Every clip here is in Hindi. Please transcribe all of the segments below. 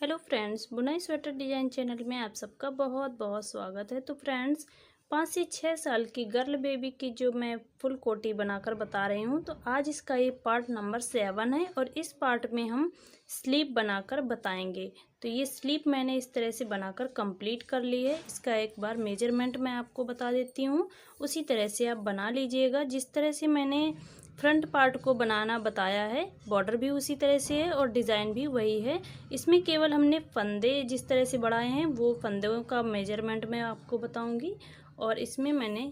हेलो फ्रेंड्स, बुनाई स्वेटर डिजाइन चैनल में आप सबका बहुत बहुत स्वागत है। तो फ्रेंड्स, 5 से 6 साल की गर्ल बेबी की जो मैं फुल कोटी बनाकर बता रही हूँ, तो आज इसका ये पार्ट नंबर 7 है और इस पार्ट में हम स्लीव बनाकर बताएंगे। तो ये स्लीव मैंने इस तरह से बनाकर कंप्लीट कर ली है। इसका एक बार मेजरमेंट मैं आपको बता देती हूँ, उसी तरह से आप बना लीजिएगा। जिस तरह से मैंने फ्रंट पार्ट को बनाना बताया है, बॉर्डर भी उसी तरह से है और डिज़ाइन भी वही है। इसमें केवल हमने फंदे जिस तरह से बढ़ाए हैं वो फंदों का मेजरमेंट मैं आपको बताऊंगी, और इसमें मैंने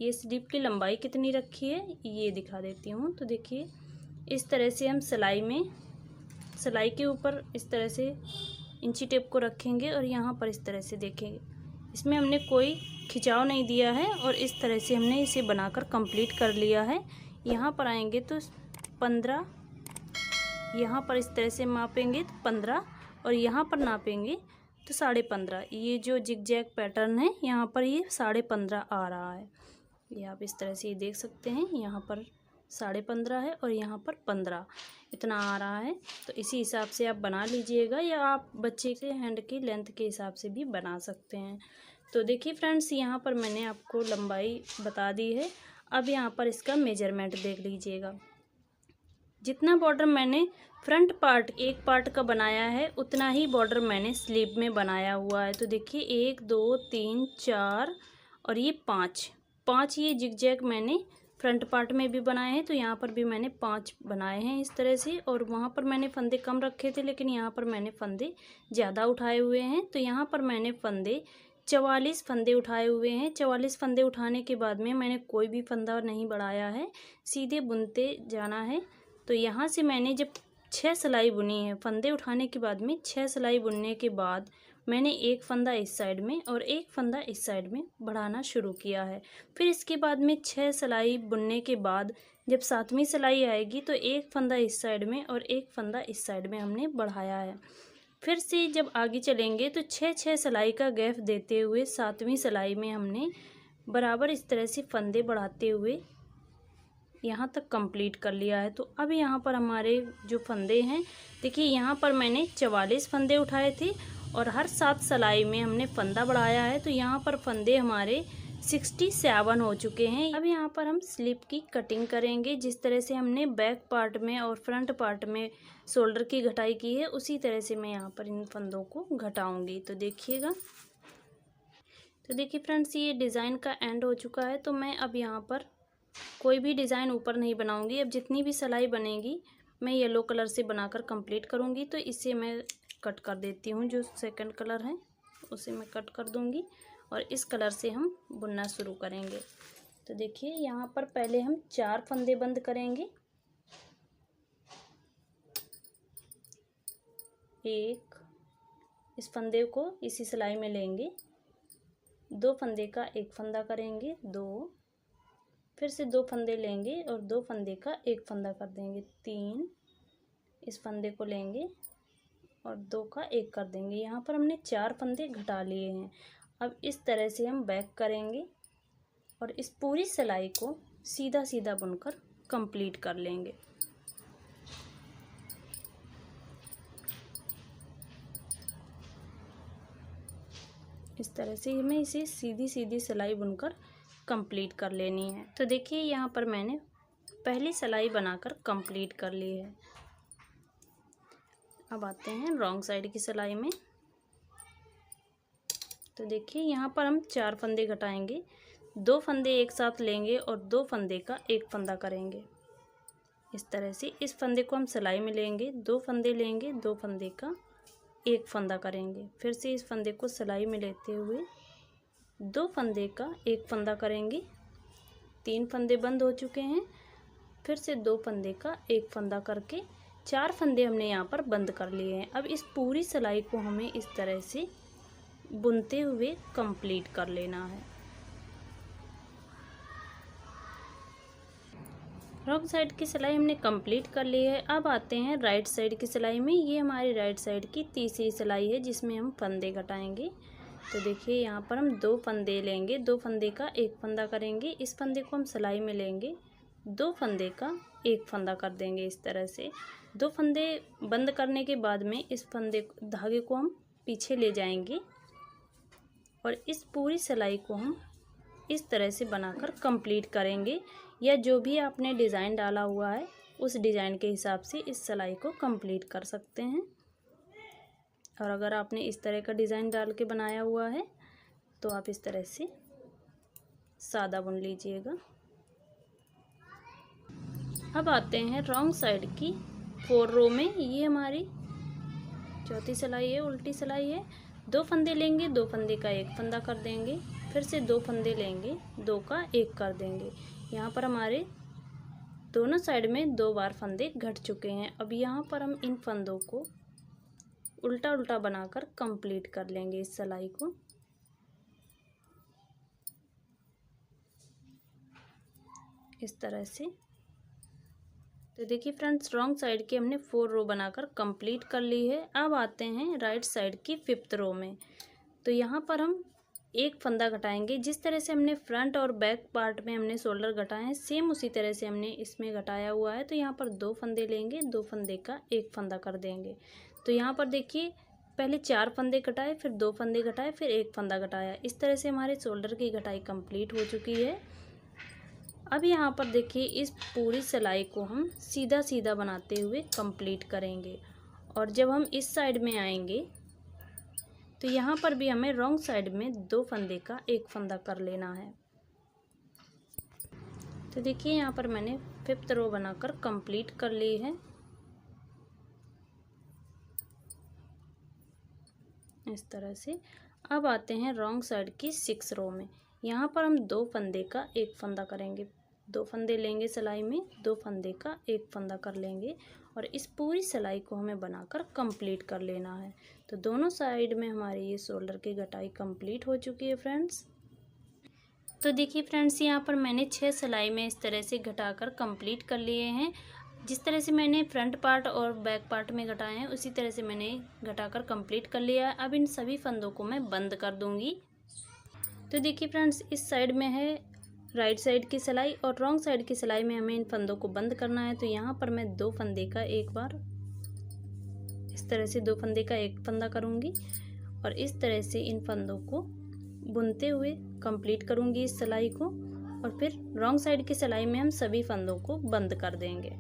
ये स्लीव की लंबाई कितनी रखी है ये दिखा देती हूँ। तो देखिए, इस तरह से हम सिलाई के ऊपर इस तरह से इंची टेप को रखेंगे और यहाँ पर इस तरह से देखेंगे। इसमें हमने कोई खिंचाव नहीं दिया है और इस तरह से हमने इसे बनाकर कंप्लीट कर लिया है। यहाँ पर आएंगे तो 15, यहाँ पर इस तरह से मापेंगे तो 15 और यहाँ पर नापेंगे तो 15.5। ये जो जिगजैग पैटर्न है यहाँ पर ये 15.5 आ रहा है। ये आप इस तरह से ये देख सकते हैं, यहाँ पर 15.5 है और यहाँ पर 15 इतना आ रहा है। तो इसी हिसाब से आप बना लीजिएगा, या आप बच्चे के हैंड की लेंथ के हिसाब से भी बना सकते हैं। तो देखिए फ्रेंड्स, यहाँ पर मैंने आपको लंबाई बता दी है। अब यहाँ पर इसका मेजरमेंट देख लीजिएगा। जितना बॉर्डर मैंने फ्रंट पार्ट एक पार्ट का बनाया है उतना ही बॉर्डर मैंने स्लीव में बनाया हुआ है। तो देखिए 1 2 3 4 और ये 5 ये जिगजैग मैंने फ्रंट पार्ट में भी बनाए हैं। तो यहाँ पर भी मैंने 5 बनाए हैं इस तरह से, और वहाँ पर मैंने फंदे कम रखे थे लेकिन यहाँ पर मैंने फंदे ज़्यादा उठाए हुए हैं। तो यहाँ पर मैंने 44 फंदे उठाए हुए हैं। 44 फंदे उठाने के बाद में मैंने कोई भी फंदा नहीं बढ़ाया है, सीधे बुनते जाना है। तो यहाँ से मैंने जब 6 सिलाई बुनी है, फंदे उठाने के बाद में 6 सिलाई बुनने के बाद मैंने एक फंदा इस साइड में और एक फंदा इस साइड में बढ़ाना शुरू किया है। फिर इसके बाद में 6 सिलाई बुनने के बाद जब 7वीं सिलाई आएगी तो एक फंदा इस साइड में और एक फंदा इस साइड में हमने बढ़ाया है। फिर से जब आगे चलेंगे तो 6 सिलाई का गैप देते हुए 7वीं सिलाई में हमने बराबर इस तरह से फंदे बढ़ाते हुए यहाँ तक कंप्लीट कर लिया है। तो अब यहाँ पर हमारे जो फंदे हैं, देखिए यहाँ पर मैंने 44 फंदे उठाए थे और हर 7 सिलाई में हमने फंदा बढ़ाया है। तो यहाँ पर फंदे हमारे 67 हो चुके हैं। अब यहाँ पर हम स्लीव की कटिंग करेंगे। जिस तरह से हमने बैक पार्ट में और फ्रंट पार्ट में शोल्डर की घटाई की है उसी तरह से मैं यहाँ पर इन फंदों को घटाऊँगी। तो देखिएगा, तो देखिए फ्रेंड्स, ये डिज़ाइन का एंड हो चुका है। तो मैं अब यहाँ पर कोई भी डिज़ाइन ऊपर नहीं बनाऊंगी। अब जितनी भी सिलाई बनेगी मैं येलो कलर से बनाकर कंप्लीट करूंगी। तो इसे मैं कट कर देती हूँ, जो सेकंड कलर है उसे मैं कट कर दूंगी और इस कलर से हम बुनना शुरू करेंगे। तो देखिए यहाँ पर पहले हम 4 फंदे बंद करेंगे। एक, इस फंदे को इसी सिलाई में लेंगे, 2 फंदे का एक फंदा करेंगे, 2, फिर से 2 फंदे लेंगे और 2 फंदे का एक फंदा कर देंगे, 3, इस फंदे को लेंगे और 2 का एक कर देंगे। यहाँ पर हमने 4 फंदे घटा लिए हैं। अब इस तरह से हम बैक करेंगे और इस पूरी सिलाई को सीधा सीधा बुनकर कंप्लीट कर लेंगे। इस तरह से हमें इसे सीधी सीधी सिलाई बुनकर कंप्लीट कर लेनी है। तो देखिए यहाँ पर मैंने पहली सिलाई बनाकर कंप्लीट कर ली है। अब आते हैं रॉन्ग साइड की सिलाई में। तो देखिए यहाँ पर हम 4 फंदे घटाएंगे, 2 फंदे एक साथ लेंगे और 2 फंदे का एक फंदा करेंगे। इस तरह से इस फंदे को हम सिलाई में लेंगे, 2 फंदे लेंगे, 2 फंदे का एक फंदा करेंगे। फिर से इस फंदे को सिलाई में लेते हुए 2 फंदे का एक फंदा करेंगे। 3 फंदे बंद हो चुके हैं। फिर से 2 फंदे का एक फंदा करके 4 फंदे हमने यहाँ पर बंद कर लिए हैं। अब इस पूरी सिलाई को हमें इस तरह से बुनते हुए कंप्लीट कर लेना है। रॉन्ग साइड की सिलाई हमने कंप्लीट कर ली है। अब आते हैं राइट साइड की सिलाई में। ये हमारी राइट साइड की तीसरी सिलाई है जिसमें हम फंदे घटाएंगे। तो देखिए यहाँ पर हम 2 फंदे लेंगे, 2 फंदे का एक फंदा करेंगे। इस फंदे को हम सिलाई में लेंगे, 2 फंदे का एक फंदा कर देंगे। इस तरह से 2 फंदे बंद करने के बाद में इस धागे को हम पीछे ले जाएंगे और इस पूरी सिलाई को हम इस तरह से बनाकर कंप्लीट करेंगे, या जो भी आपने डिज़ाइन डाला हुआ है उस डिज़ाइन के हिसाब से इस सिलाई को कंप्लीट कर सकते हैं। और अगर आपने इस तरह का डिज़ाइन डाल के बनाया हुआ है तो आप इस तरह से सादा बुन लीजिएगा। अब आते हैं रॉन्ग साइड की 4 रो में। ये हमारी चौथी सिलाई है, उल्टी सिलाई है। 2 फंदे लेंगे, 2 फंदे का एक फंदा कर देंगे, फिर से 2 फंदे लेंगे, 2 का एक कर देंगे। यहाँ पर हमारे दोनों साइड में 2 बार फंदे घट चुके हैं। अब यहाँ पर हम इन फंदों को उल्टा उल्टा बनाकर कंप्लीट कर लेंगे इस सिलाई को। इस तरह से। तो देखिए फ्रेंड्स, रॉन्ग साइड की हमने 4 रो बनाकर कंप्लीट कर ली है। अब आते हैं राइट साइड की 5th रो में। तो यहाँ पर हम एक फंदा घटाएंगे। जिस तरह से हमने फ्रंट और बैक पार्ट में हमने शोल्डर घटाए हैं, सेम उसी तरह से हमने इसमें घटाया हुआ है। तो यहाँ पर 2 फंदे लेंगे, 2 फंदे का एक फंदा कर देंगे। तो यहाँ पर देखिए, पहले 4 फंदे घटाए, फिर 2 फंदे घटाए, फिर एक फंदा घटाया। इस तरह से हमारे शोल्डर की घटाई कंप्लीट हो चुकी है। अब यहाँ पर देखिए, इस पूरी सिलाई को हम सीधा सीधा बनाते हुए कंप्लीट करेंगे। और जब हम इस साइड में आएंगे तो यहाँ पर भी हमें रॉन्ग साइड में 2 फंदे का एक फंदा कर लेना है। तो देखिए, यहाँ पर मैंने 5th रो बनाकर कंप्लीट कर ली है। इस तरह से। अब आते हैं रॉन्ग साइड की 6 रो में। यहाँ पर हम 2 फंदे का एक फंदा करेंगे। 2 फंदे लेंगे सिलाई में, 2 फंदे का एक फंदा कर लेंगे और इस पूरी सिलाई को हमें बनाकर कंप्लीट कर लेना है। तो दोनों साइड में हमारी ये शोल्डर की घटाई कंप्लीट हो चुकी है फ्रेंड्स। तो देखिए फ्रेंड्स, यहाँ पर मैंने 6 सिलाई में इस तरह से घटाकर कंप्लीट कर लिए हैं। जिस तरह से मैंने फ्रंट पार्ट और बैक पार्ट में घटाए हैं, उसी तरह से मैंने घटाकर कंप्लीट कर लिया है। अब इन सभी फंदों को मैं बंद कर दूंगी। तो देखिए फ्रेंड्स, इस साइड में है राइट साइड की सिलाई और रॉन्ग साइड की सिलाई में हमें इन फंदों को बंद करना है। तो यहाँ पर मैं 2 फंदे का एक बार इस तरह से 2 फंदे का एक फंदा करूँगी और इस तरह से इन फंदों को बुनते हुए कंप्लीट करूँगी इस सिलाई को। और फिर रॉन्ग साइड की सिलाई में हम सभी फंदों को बंद कर देंगे।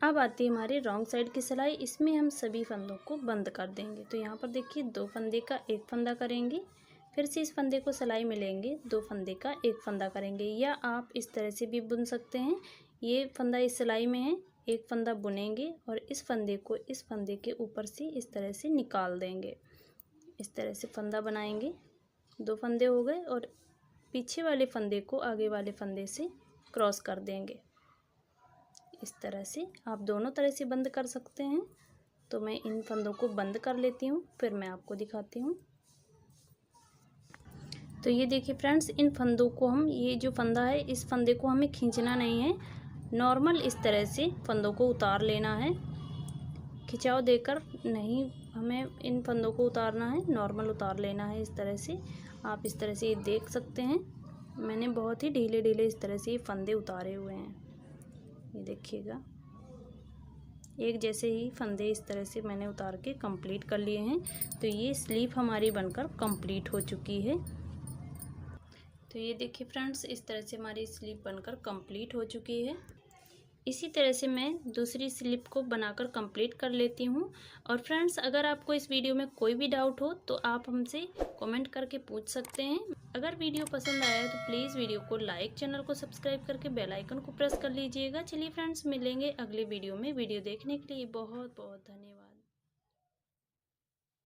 अब आती है हमारी रॉन्ग साइड की सिलाई। इसमें हम सभी फंदों को बंद कर देंगे। तो यहाँ पर देखिए, 2 फंदे का एक फंदा करेंगे, फिर से इस फंदे को सिलाई में लेंगे, 2 फंदे का एक फंदा करेंगे, या आप इस तरह से भी बुन सकते हैं। ये फंदा इस सिलाई में है, एक फंदा बुनेंगे और इस फंदे को इस फंदे के ऊपर से इस तरह से निकाल देंगे। इस तरह से फंदा बनाएंगे। 2 फंदे हो गए और पीछे वाले फंदे को आगे वाले फंदे से क्रॉस कर देंगे। इस तरह से आप दोनों तरह से बंद कर सकते हैं। तो मैं इन फंदों को बंद कर लेती हूँ, फिर मैं आपको दिखाती हूँ। तो ये देखिए फ्रेंड्स, इन फंदों को हम, ये जो फंदा है इस फंदे को हमें खींचना नहीं है, नॉर्मल इस तरह से फंदों को उतार लेना है। खिंचाव देकर नहीं हमें इन फंदों को उतारना है, नॉर्मल उतार लेना है इस तरह से। आप इस तरह से ये देख सकते हैं, मैंने बहुत ही ढीले ढीले इस तरह से ये फंदे उतारे हुए हैं। ये देखिएगा, एक जैसे ही फंदे इस तरह से मैंने उतार के कंप्लीट कर लिए हैं। तो ये स्लीव हमारी बनकर कंप्लीट हो चुकी है। तो ये देखिए फ्रेंड्स, इस तरह से हमारी स्लीव बनकर कंप्लीट हो चुकी है। इसी तरह से मैं दूसरी स्लीव को बनाकर कंप्लीट कर लेती हूँ। और फ्रेंड्स, अगर आपको इस वीडियो में कोई भी डाउट हो तो आप हमसे कमेंट करके पूछ सकते हैं। अगर वीडियो पसंद आया है तो प्लीज़ वीडियो को लाइक, चैनल को सब्सक्राइब करके बेल आइकन को प्रेस कर लीजिएगा। चलिए फ्रेंड्स, मिलेंगे अगले वीडियो में। वीडियो देखने के लिए बहुत बहुत धन्यवाद।